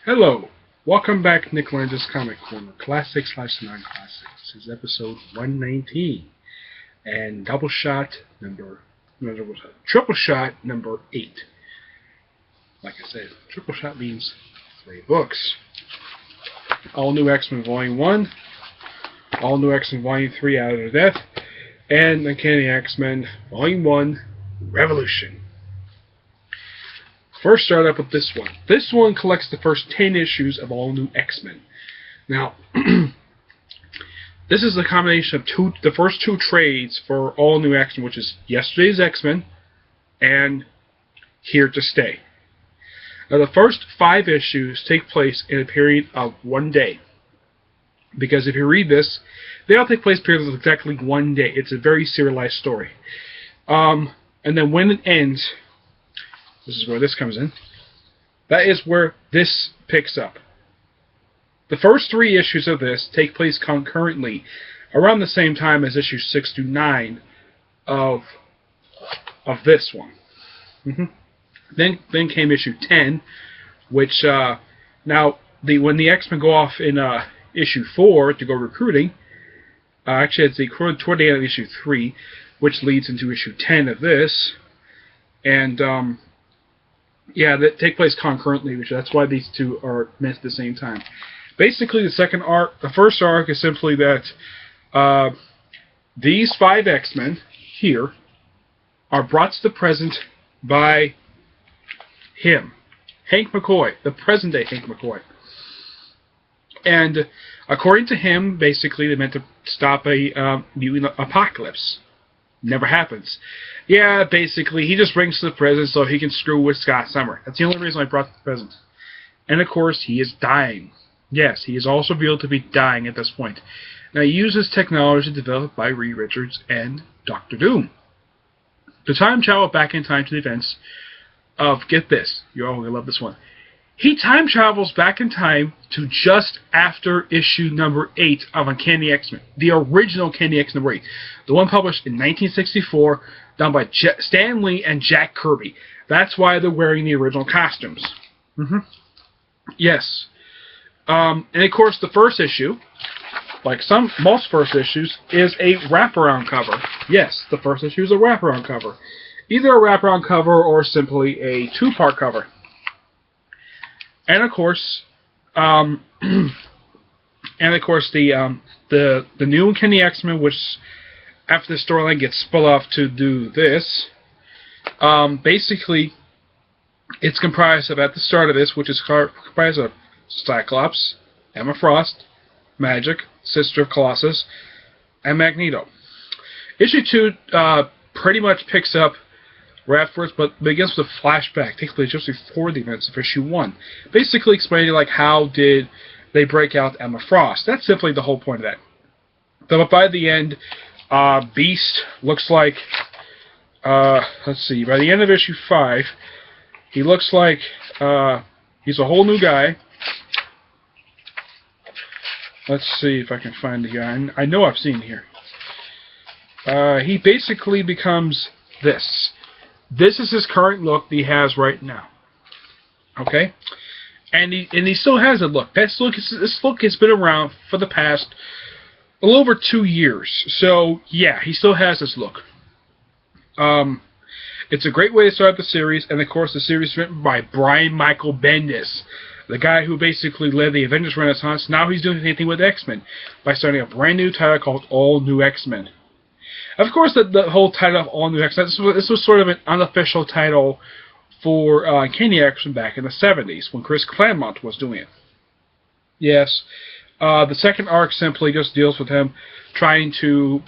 Hello, welcome back, Nick Lenz's Comic Corner, Classics / Non-Classics. This is episode 119, and triple shot number 8. Like I said, triple shot means 3 books. All New X-Men Volume 1, All New X-Men Volume 3, Out of the Death, and Uncanny X-Men Volume 1, Revolution. First, start up with this one. This one collects the first 10 issues of All New X-Men. Now, this is a combination of the first 2 trades for All New X-Men, which is Yesterday's X-Men and Here to Stay. Now, the first 5 issues take place in a period of 1 day. Because if you read this, they all take place in a period of exactly 1 day. It's a very serialized story. And then when it ends, this is where this comes in. That is where this picks up. The first 3 issues of this take place concurrently, around the same time as issues 6 to 9 of this one. Then came issue 10, which when the X-Men go off in issue 4 to go recruiting, actually it's toward the end of issue 3, which leads into issue 10 of this, and yeah, that take place concurrently, which that's why these 2 are meant at the same time. Basically, the first arc is simply that these 5 X-Men here are brought to the present by him, Hank McCoy, the present-day Hank McCoy. And according to him, basically, they meant to stop a mutant apocalypse. Never happens. Yeah, basically, he just brings to the present so he can screw with Scott Summer. That's the only reason I brought to the present. And of course, he is dying. Yes, he is also revealed to be dying at this point. Now, he uses technology developed by Reed Richards and Dr. Doom to time travel back in time to the events of, get this, you're all going to love this one. He time travels back in time to just after issue number 8 of Uncanny X-Men, the original Uncanny X-Men number 8, the one published in 1964, done by Stan Lee and Jack Kirby. That's why they're wearing the original costumes. Yes. And of course, the first issue, like most first issues, is a wraparound cover. Yes, the first issue is a wraparound cover. Either a wraparound cover or simply a 2-part cover. And of course, the new Uncanny X-Men, which after the storyline gets split off to do this, basically, it's comprised of, at the start of this, which is comprised of Cyclops, Emma Frost, Magic, Sister of Colossus, and Magneto. Issue 2 pretty much picks up right afterwards, but begins with a flashback, takes place just before the events of issue 1, basically explaining like how did they break out Emma Frost. That's simply the whole point of that. But by the end, Beast looks like, let's see, by the end of issue 5, he looks like he's a whole new guy. Let's see if I can find the guy. I know I've seen him here. He basically becomes this. This is his current look that he has right now. Okay? And he still has a look. This look has been around for the past a little over 2 years. So, yeah, he still has this look. It's a great way to start the series, and of course the series is written by Brian Michael Bendis, the guy who basically led the Avengers Renaissance. Now he's doing the same thing with X-Men by starting a brand new title called All New X-Men. Of course, the whole title of All New X-Men, this was sort of an unofficial title for Uncanny X-Men back in the 70s, when Chris Claremont was doing it. Yes, the second arc simply just deals with him trying to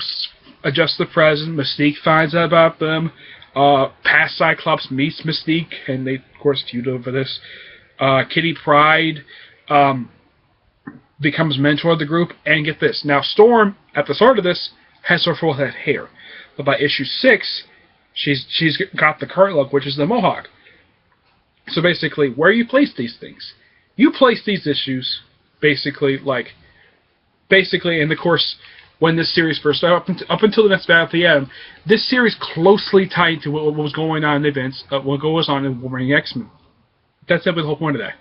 adjust the present. Mystique finds out about them. Past Cyclops meets Mystique, and they, of course, feud over this. Kitty Pryde becomes mentor of the group, and get this. Now, Storm, at the start of this, has her full head of hair. But by issue 6, she's got the current look, which is the mohawk. So basically, where you place these things? You place these issues, basically, and of course, when this series first started, up until the next battle at the end, this series closely tied to what was going on in events, what goes on in Wolverine X-Men. That's simply the whole point of that.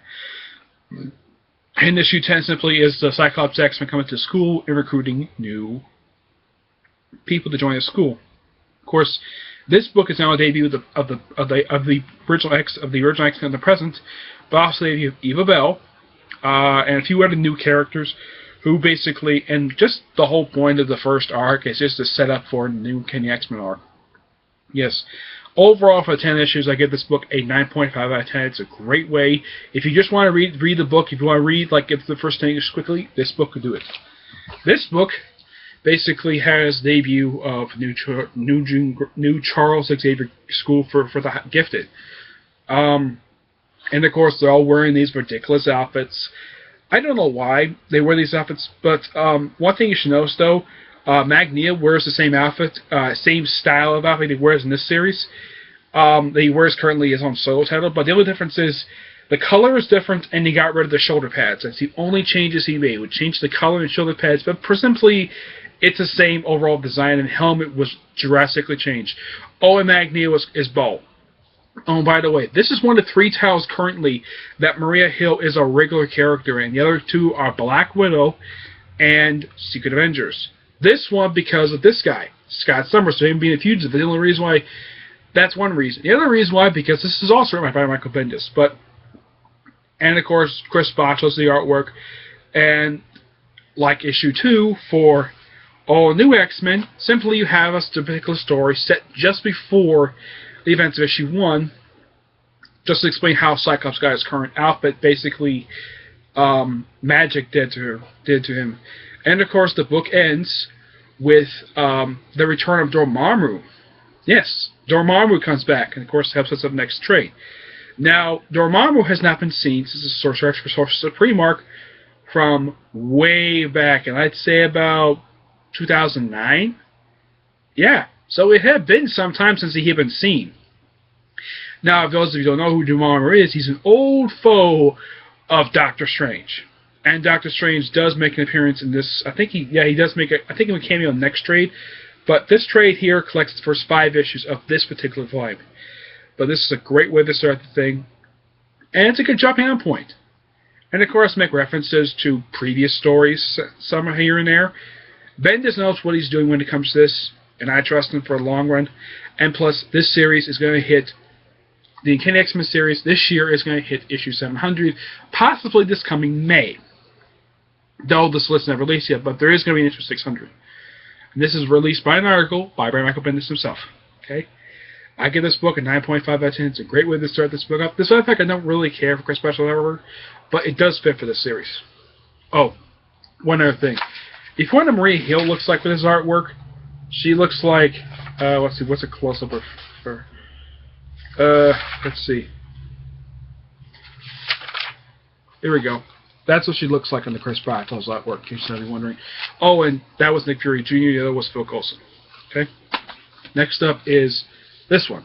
And issue 10 simply is the Cyclops X-Men coming to school and recruiting new people to join the school. Of course, this book is now a debut of the original X-Men in the present, but also the debut of Eva Bell and a few other new characters who basically, and just the whole point of the first arc is just to set up for a new Uncanny X-Men arc. Yes. Overall, for 10 issues, I give this book a 9.5 out of 10. It's a great way. If you just want to read the book, if you want to read, like, it's the first thing just quickly, this book could do it. This book basically has the debut of new Charles Xavier School for the Gifted. And, of course, they're all wearing these ridiculous outfits. I don't know why they wear these outfits, but one thing you should notice, though, Magneto wears the same outfit, same style of outfit he wears in this series. That he wears currently his own solo title, but the only difference is the color is different, and he got rid of the shoulder pads. That's the only changes he made. Would change the color and shoulder pads, but simply, it's the same overall design, and helmet was drastically changed. Oh, and Magneto is bald. Oh, by the way, this is one of the 3 titles currently that Maria Hill is a regular character in. The other 2 are Black Widow and Secret Avengers. This one because of this guy, Scott Summers, so him being a fugitive. The only reason why, that's one reason. The other reason why, because this is also written by Michael Bendis. And of course, Chris Bachos the artwork. And like issue 2 for all new X-Men, simply you have a particular story set just before the events of issue 1, just to explain how Cyclops got his current outfit, basically magic did to him. And of course, the book ends with the return of Dormammu. Yes, Dormammu comes back, and of course helps us up next trade. Now, Dormammu has not been seen since the Sorcerer X for Sorcerer Supreme arc from way back, and I'd say about 2009. Yeah, so it had been some time since he had been seen. Now, if those of you don't know who Dormammu is, he's an old foe of Doctor Strange. And Doctor Strange does make an appearance in this. I think he does make I think he would cameo in the next trade. But this trade here collects the first 5 issues of this particular volume. But this is a great way to start the thing. And it's a good jumping on point. And of course make references to previous stories, some are here and there. Bendis knows what he's doing when it comes to this, and I trust him for a long run. And plus, this series is going to hit, the Uncanny X-Men series this year is going to hit issue 700, possibly this coming May. Though this list is not released yet, but there is going to be an issue 600. And this is released by an article by Michael Bendis himself. Okay, I give this book a 9.5 out of 10. It's a great way to start this book up. Despite the fact I don't really care for Chris Special ever, but it does fit for this series. Oh, one other thing. If you want to Maria Hill looks like with this artwork, she looks like, let's see, what's a close-up of her? Let's see. Here we go. That's what she looks like on the Chris Bachos artwork, in case you're wondering. Oh, and that was Nick Fury Jr., the other was Phil Coulson. Okay? Next up is this one,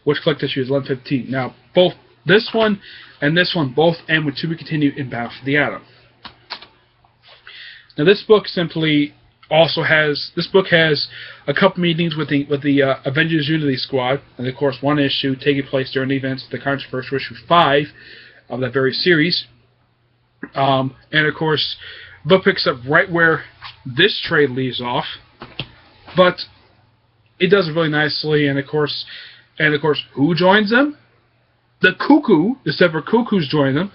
which collect issue is 1115. Now, both this one and this one both end with to be continued in Battle for the Atom. Now, this book simply also has, this book has a couple meetings with the Avengers Unity Squad, and of course one issue taking place during the events of the controversial issue 5 of that very series. And of course, the book picks up right where this trade leaves off, but it does it really nicely. And of course, who joins them? The Cuckoo, the separate Cuckoos join them,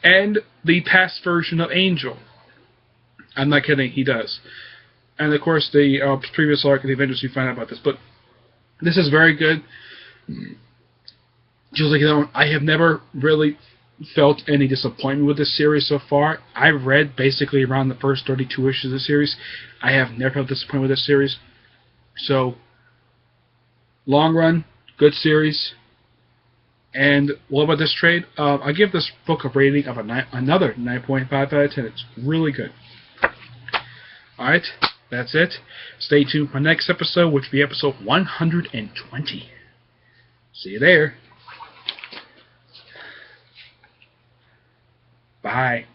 and the past version of Angel. I'm not kidding, he does. And of course, the previous arc of the Avengers, you find out about this. But this is very good. Just like, you know, I have never really felt any disappointment with this series so far. I've read basically around the first 32 issues of the series. I have never felt disappointed with this series. So, long run, good series. And what about this trade? I give this book a rating of another 9.5 out of 10. It's really good. Alright, that's it. Stay tuned for my next episode, which will be episode 120. See you there. Bye.